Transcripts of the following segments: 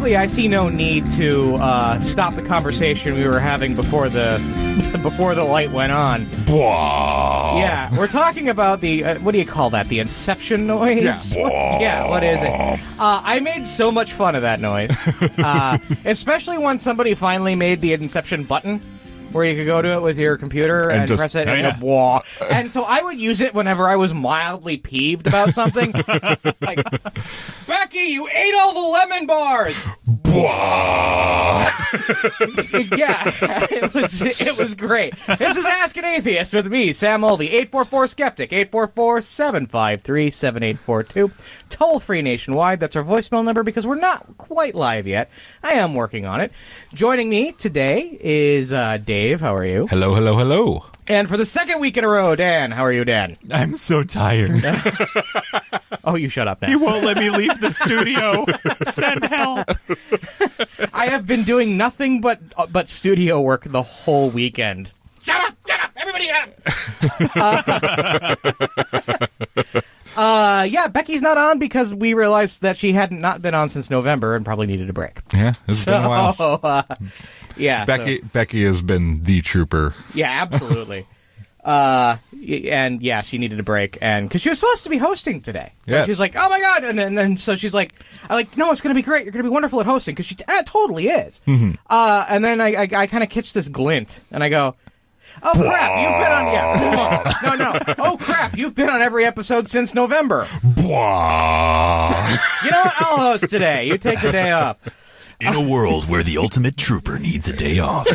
frankly, I see no need to stop the conversation we were having before the light went on. Bwah. Yeah, we're talking about the what do you call that? The Inception noise? Yeah. What is it? I made so much fun of that noise, especially when somebody finally made the Inception button, where you could go to it with your computer and just press it and go, "Bwah." And so I would use it whenever I was mildly peeved about something. Like, Becky, you ate all the lemon bars! Bwah. Yeah, it was great. This is Ask an Atheist with me, Sam Mulvey, 844-SKEPTIC, 844-753-7842. Toll-free nationwide. That's our voicemail number because we're not quite live yet. I am working on it. Joining me today is Dave. How are you? Hello, hello, hello. And for the second week in a row, Dan. How are you, Dan? I'm so tired. Oh, you shut up now. You won't let me leave the studio. Send help. I have been doing nothing but studio work the whole weekend. Shut up! Everybody shut up! Yeah, Becky's not on because we realized that she had not been on since November and probably needed a break. Yeah, it's been a while. Yeah, Becky has been the trooper. Yeah, absolutely. And yeah, she needed a break, and because she was supposed to be hosting today. Yeah, she's like, "Oh my god!" And then so she's like, "I'm like, no, it's gonna be great. You're gonna be wonderful at hosting," because she totally is. Mm-hmm. And then I kind of catch this glint, and I go, "Oh crap, you've been on no. Oh crap, you've been on every episode since November." Bwah. You know what? I'll host today. You take the day off. In a world where the ultimate trooper needs a day off.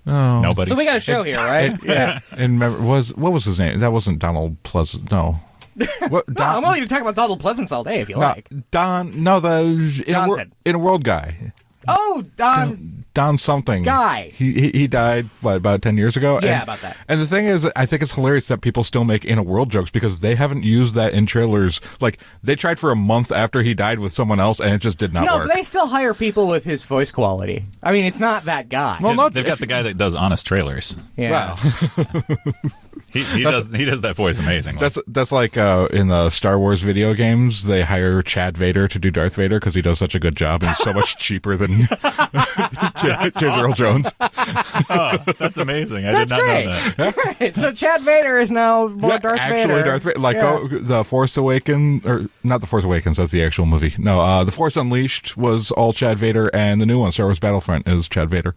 Oh. Nobody. So we got a show here, right? Yeah. And remember, what was his name? That wasn't Donald Pleasant. No. What? No, I'm willing to talk about Donald Pleasance all day if you like. Don. No, the in a world guy. Oh, Don something. Guy. He died, about 10 years ago? Yeah, about that. And the thing is, I think it's hilarious that people still make in a world jokes because they haven't used that in trailers. Like, they tried for a month after he died with someone else, and it just did not work. No, but they still hire people with his voice quality. I mean, it's not that guy. Well, no, they've got the guy that does honest trailers. Yeah. Wow. He does that voice amazingly. That's like in the Star Wars video games, they hire Chad Vader to do Darth Vader because he does such a good job and he's so much cheaper than James Earl Jones. Oh, that's amazing. I did not know that. Right. So Chad Vader is now more Darth Vader. Actually, Darth Vader. Like The Force Awakens, or not The Force Awakens, that's the actual movie. No, The Force Unleashed was all Chad Vader, and the new one, Star Wars Battlefront, is Chad Vader.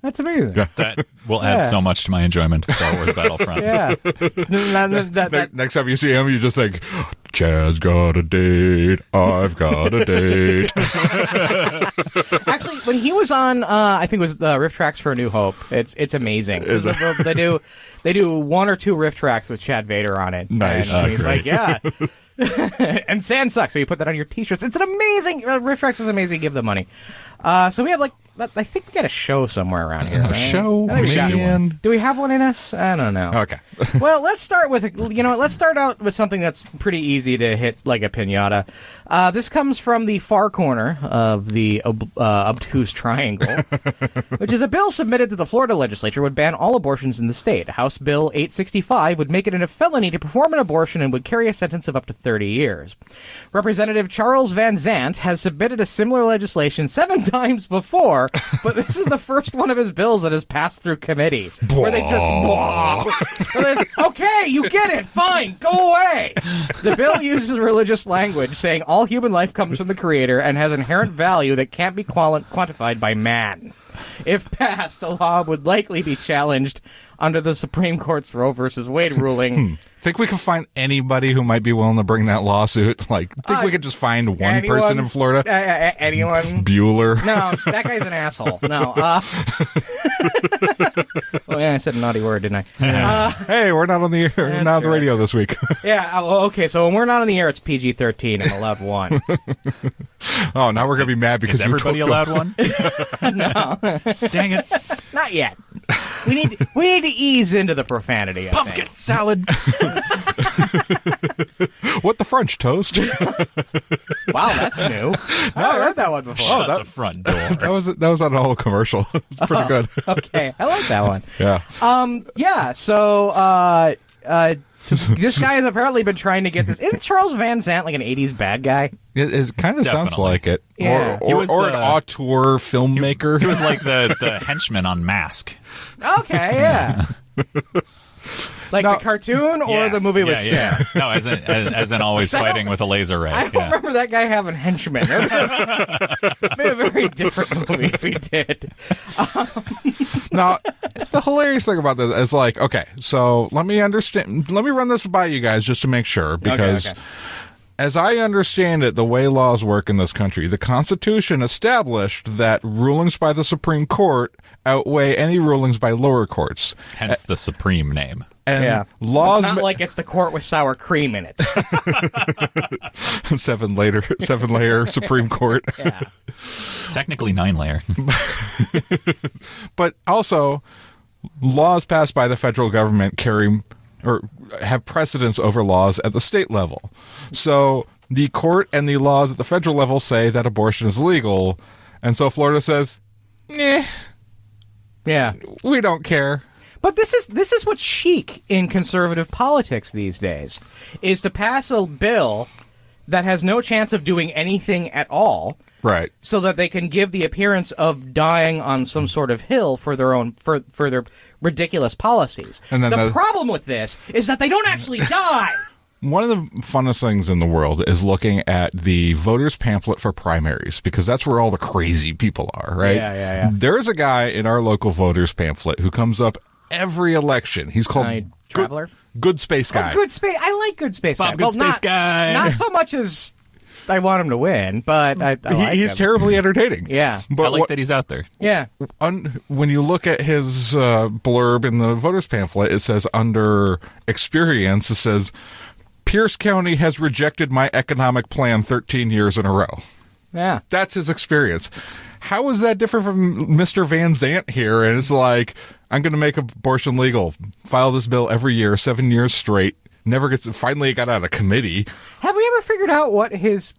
That's amazing. Yeah. That will add so much to my enjoyment of Star Wars Battlefront. Yeah. Next time you see him, you just think, Chad's got a date, I've got a date. Actually, when he was on, I think it was the riff tracks for A New Hope, it's amazing. They do one or two riff tracks with Chad Vader on it. Nice. And he's great. like, yeah. And Sand sucks, so you put that on your t-shirts. It's an amazing, riff tracks is amazing, give them money. So we have I think we got a show somewhere around here. A right? show? I think we got Man. one. Do we have one in us? I don't know. Okay. Well, let's start with, let's start out with something that's pretty easy to hit like a piñata. This comes from the far corner of the Obtuse Triangle, which is a bill submitted to the Florida legislature would ban all abortions in the state. House Bill 865 would make it a felony to perform an abortion and would carry a sentence of up to 30 years. Representative Charles Van Zant has submitted a similar legislation 7 times before, but this is the first one of his bills that has passed through committee. Where they just, okay, you get it, fine, go away. The bill uses religious language, saying all human life comes from the Creator and has inherent value that can't be quantified by man. If passed, the law would likely be challenged under the Supreme Court's Roe versus Wade ruling. Think we can find anybody who might be willing to bring that lawsuit? Like, think we could just find one person in Florida? Anyone? Bueller. No, that guy's an asshole. No. Oh, yeah, I said a naughty word, didn't I? Hey, we're not on the air, not on the radio this week. Yeah, okay, so when we're not on the air, it's PG-13. I'm allowed one. Oh, now we're going to be mad because Is everybody allowed one? No. Dang it. Not yet. We need to ease into the profanity, I Pumpkin think. salad. What the French toast? Wow, that's new. I heard that one before. Shut the front door. that was on a whole commercial. It's pretty good. Okay, I like that one. Yeah. Yeah, so So this guy has apparently been trying to get this. Isn't Charles Van Zant like an 80s bad guy? It kind of sounds Definitely. like it. Yeah. Or an auteur filmmaker. He was like the henchman on Mask. Okay, yeah. Like No. the cartoon or the movie with yeah. No, as in always fighting with a laser ray. I don't remember that guy having henchmen. It'd be a very different movie if he did. Now, the hilarious thing about this is like, okay, so let me run this by you guys just to make sure, because Okay. as I understand it, the way laws work in this country, the Constitution established that rulings by the Supreme Court outweigh any rulings by lower courts. Hence the Supreme name. And Yeah. laws It's not like it's the court with sour cream in it. seven layer Supreme Court. Yeah. Technically 9-layer. But also, laws passed by the federal government carry or have precedence over laws at the state level. So the court and the laws at the federal level say that abortion is legal, and so Florida says, "Nah, Yeah. we don't care." But this is what's chic in conservative politics these days, is to pass a bill that has no chance of doing anything at all, Right. so that they can give the appearance of dying on some sort of hill for their own for their ridiculous policies. And then the problem with this is that they don't actually die. One of the funnest things in the world is looking at the voters pamphlet for primaries, because that's where all the crazy people are, right? Yeah. There's a guy in our local voters pamphlet who comes up every election. He's called Traveler? Good Space Guy. Oh, Good Space. I like Good Space Bob Guy. Good Space Guy. Not so much as I want him to win, but I like He's him. terribly entertaining. Yeah. But I like that he's out there. Yeah. when you look at his blurb in the voters pamphlet, it says under experience, it says, Pierce County has rejected my economic plan 13 years in a row. Yeah. That's his experience. How is that different from Mr. Van Zant here? And it's like, I'm going to make abortion legal, file this bill every year, 7 years straight. Finally got out of committee. Have we ever figured out what his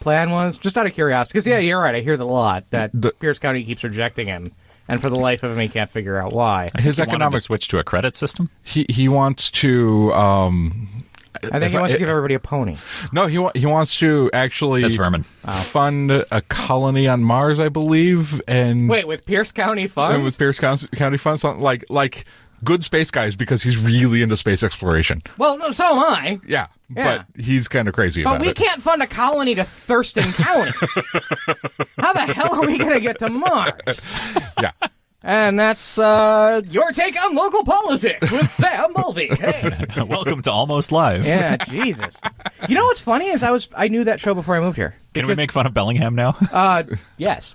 plan was? Just out of curiosity. Because, yeah, you're right. I hear that a lot, that Pierce County keeps rejecting him. And for the life of him, he can't figure out why. His He wanted to economic switch to a credit system. he wants to I think he wants to give everybody a pony. no he wants to actually That's vermin. fund a colony on Mars, I believe, and Wait, with Pierce County funds? and with Pierce County funds, something like Good Space Guys, because he's really into space exploration. Well, no, so am I. Yeah, Yeah. but he's kind of crazy But about we it. can't fund a colony to Thurston County. How the hell are we going to get to Mars? Yeah. And that's your take on local politics with Sam Mulvey. Hey. Welcome to Almost Live. Yeah, Jesus. You know what's funny is I knew that show before I moved here. Can we make fun of Bellingham now? Yes.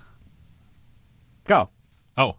Go. Oh,